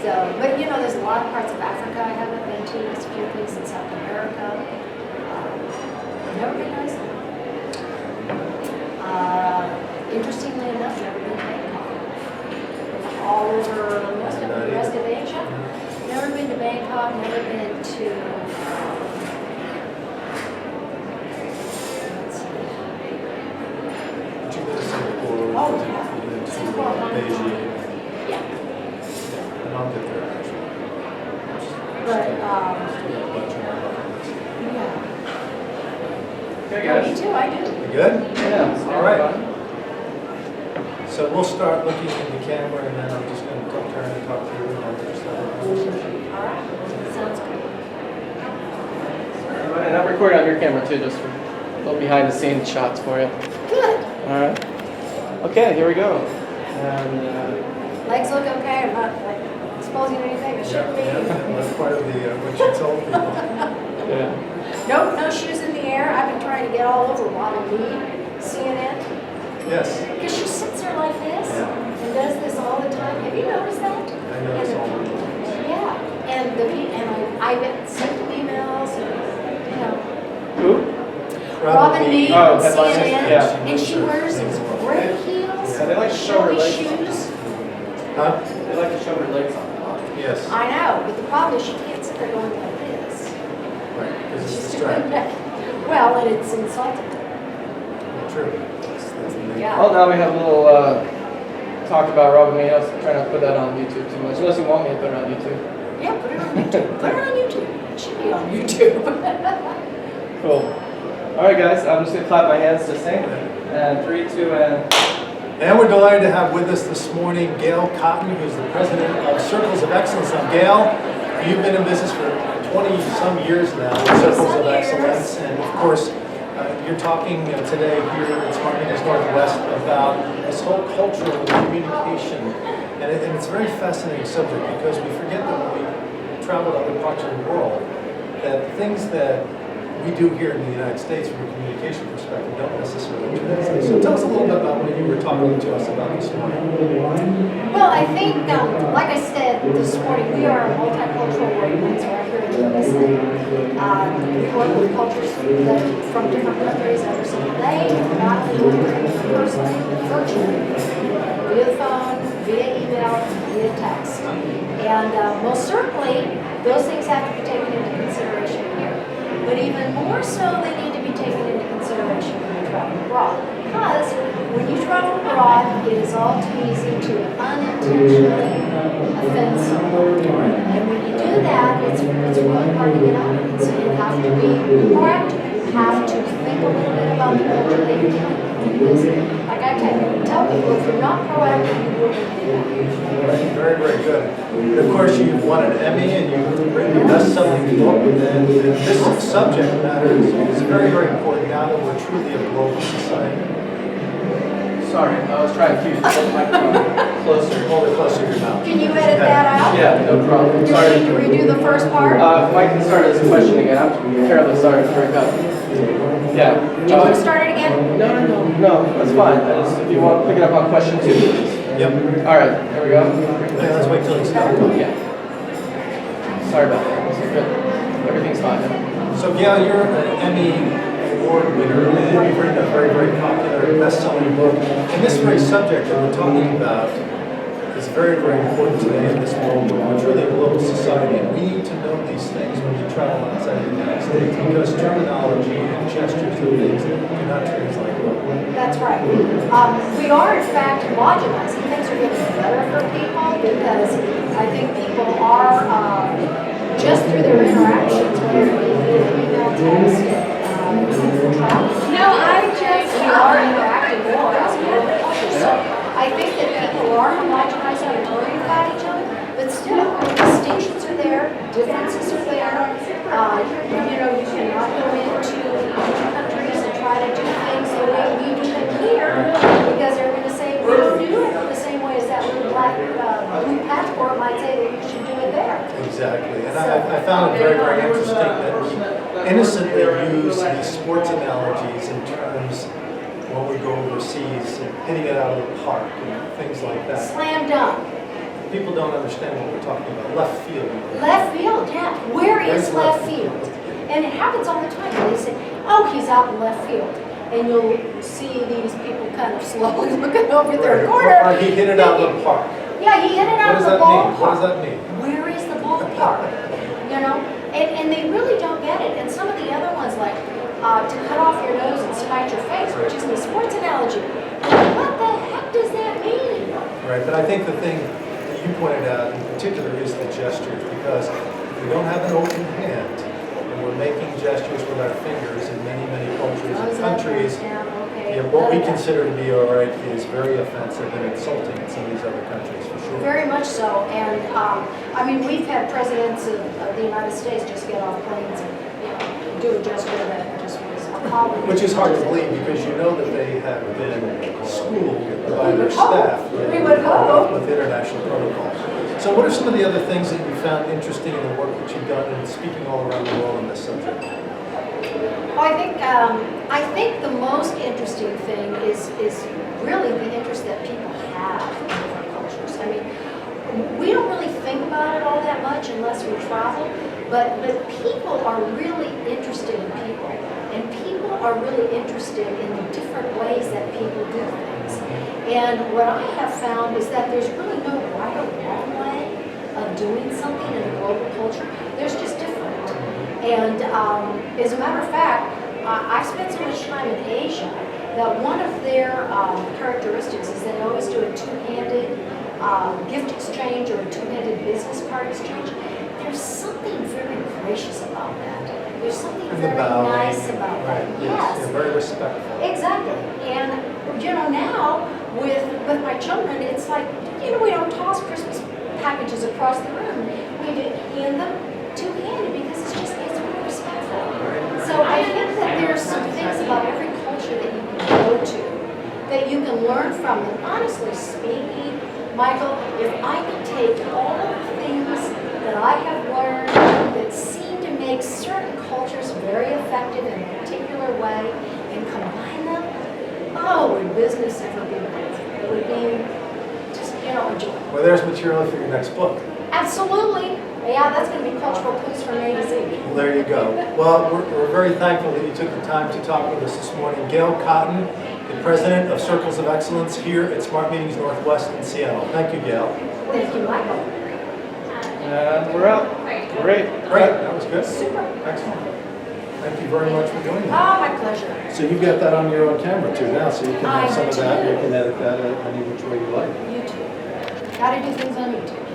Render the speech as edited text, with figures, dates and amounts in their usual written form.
So, but you know, there's a lot of parts of Africa I haven't been to. There's a few things in South America. Never been to Iceland. Interestingly enough, never been to Bangkok. All over most of the rest of Asia. Never been to Bangkok, never been to, let's see. Did you go to Singapore? Oh, yeah. You went to Singapore, Hong Kong. Beijing. Yeah. And I'll get there actually. But, Still got a bunch of my bucket list. yeah. Okay, Yeah, me guys. too, I do. You good? Yeah. All right. So we'll start looking at the camera and then I'm just going to turn and talk to you and then just have a conversation. All right, sounds good. And I'm recording on your camera too, just for little behind the scenes shots for you. Good. All right. Okay, here we go. And Legs look okay, I'm not like exposing anything that shouldn't be. That's part of the what you told people. yeah. No shoes in the air. I've been trying to get all over Robin Lee, CNN. Yes, Because she sits there like this Yeah. and does this all the time. Have you noticed that? I know it's all. Yeah, and I've sent them emails and, you know, Who? Robin Lee Oh, on headliners, CNN, yeah. and she wears these great heels, Yeah, they like to show her showy legs. shoes. Huh? They like to show their legs on a lot. Yes, I know, but the problem is she can't sit there going like this. right, because it's She's distracting. Well, and it's insulting. True. That's the main- Yeah. Well, now we have a little talk about Robin Lee. I was trying not to put that on YouTube too much, unless you want me to put it on YouTube. Yeah, put it on YouTube. Put it on YouTube. It should be on YouTube. Cool. All right, guys. I'm just gonna clap my hands to sing. And 3, 2, and. And we're delighted to have with us this morning Gayle Cotton, who's the president of Circles of Excellence. Now, Gayle, you've been in business for 20-some years now with Circles of 20-some years. Excellence, and of course, you're talking today here at Smart Meetings Northwest about this whole cultural communication, and it's a very fascinating subject because we forget that when we travel to other parts of the world, that things that we do here in the United States from a communication perspective don't necessarily translate. So tell us a little bit about what you were talking to us about this morning. Well, I think, like I said this morning, we are a multicultural organizer here in the USA. We work with cultures from different countries every single day, not only personally, but virtually, via phone, via email, via text. And most certainly, those things have to be taken into consideration here. But even more so, they need to be taken into consideration when you travel abroad. Because when you travel abroad, it is all too easy to unintentionally offend someone. And when you do that, it's really hard to get out of it. So you have to be proactive. You have to think a little bit about the culture that you're dealing with. Because, like I tell people, if you're not proactive, you will get it out. Very, very good. And of course, you've won an Emmy and you've written a best-selling book, and this subject matter is very, very important now that we're truly a global society. Sorry, I was trying to keep the microphone closer. Hold it closer to your mouth. Can you edit that out? Yeah, no problem. Do you Sorry. need to redo the first part? Mike can start his question again. I'm terribly sorry to break up. Yeah. Do you want to start it again? No, that's fine. If you want to pick it up on question 2, please. Yep. All right, here we go. Okay, let's wait till it's done. Yeah. Sorry about that. This is good. Everything's fine now. So, Gayle, you're an Emmy Award winner, and you've written a very, very popular best-selling book. And this very subject that we're talking about is very, very important today in this world where we're truly a global society, and we need to know these things when we travel outside the United States because terminology and gestures and things do not translate well. That's right. We are, in fact, homogenizing. Things are getting better for people because I think people are, just through their interactions, whether it be via email, text, travel. We are interacting more as a global culture. So I think that people are homogenizing and learning about each other, but still, distinctions are there, differences are there. You cannot go into countries and try to do things the way we do them here because they're going to say, we don't do it the same way as that little black blue passport might say that you should do it there. Exactly, and I found it very, very interesting that we innocently use these sports analogies in terms when we go overseas, and hitting it out of the park and things like that. Slam dunk. people don't understand what we're talking about. Left field. Left field, yeah. Where is Where's left field? And it happens all the time. They say, oh, he's out in left field. And you'll see these people kind of slowly looking over their corner. Or he hit it out of the park. Yeah, he hit it out of the ballpark. What does that mean? Where is the ballpark? You know? And they really don't get it. And some of the other ones, like to cut off your nose and spite your face, which is a sports analogy. What the heck does that mean? Right, but I think the thing that you pointed out in particular is the gestures, because if we don't have an open hand, and we're making gestures with our fingers in many, many cultures and countries, what we consider to be all right is very offensive and insulting in some of these other countries, for sure. Very much so. And I mean, we've had presidents of the United States just get off planes and do a gesture that just was appalling. Which is hard to believe, because you know that they have been schooled by their staff We would hope. with international protocols. So what are some of the other things that you found interesting in the work that you've done in speaking all around the world on this subject? Well, I think the most interesting thing is really the interest that people have in different cultures. I mean, we don't really think about it all that much unless we travel, but people are really interested in people, and people are really interested in the different ways that people do things. And what I have found is that there's really no right or wrong way of doing something in a global culture. There's just different. And as a matter of fact, I've spent so much time in Asia that one of their characteristics is they always do a two-handed gift exchange or a two-handed business card exchange. There's something very gracious about that. There's something very nice about that. Right. Yes. They're very respectful. Exactly. And now with my children, it's like, we don't toss Christmas packages across the room. We hand them two-handed because it's very respectful. So I think that there's some things about every culture that you can go to, that you can learn from. And honestly speaking, Michael, if I could take all of the things that I have learned that seem to make certain cultures very effective in a particular way and combine them, would business ever be great? It would be just, a joy. Well, there's material for your next book. Absolutely. Yeah, that's going to be cultural clues from A to Z. Well, there you go. Well, we're very thankful that you took the time to talk with us this morning. Gayle Cotton, the president of Circles of Excellence here at Smart Meetings Northwest in Seattle. Thank you, Gayle. Thank you, Michael. And we're out. Great. That was good. Super. Excellent. Thank you very much for doing that. Oh, my pleasure. So you've got that on your own camera too now, so you can have I some of that. do. You can edit that any which way you like. YouTube. Got to do things on YouTube.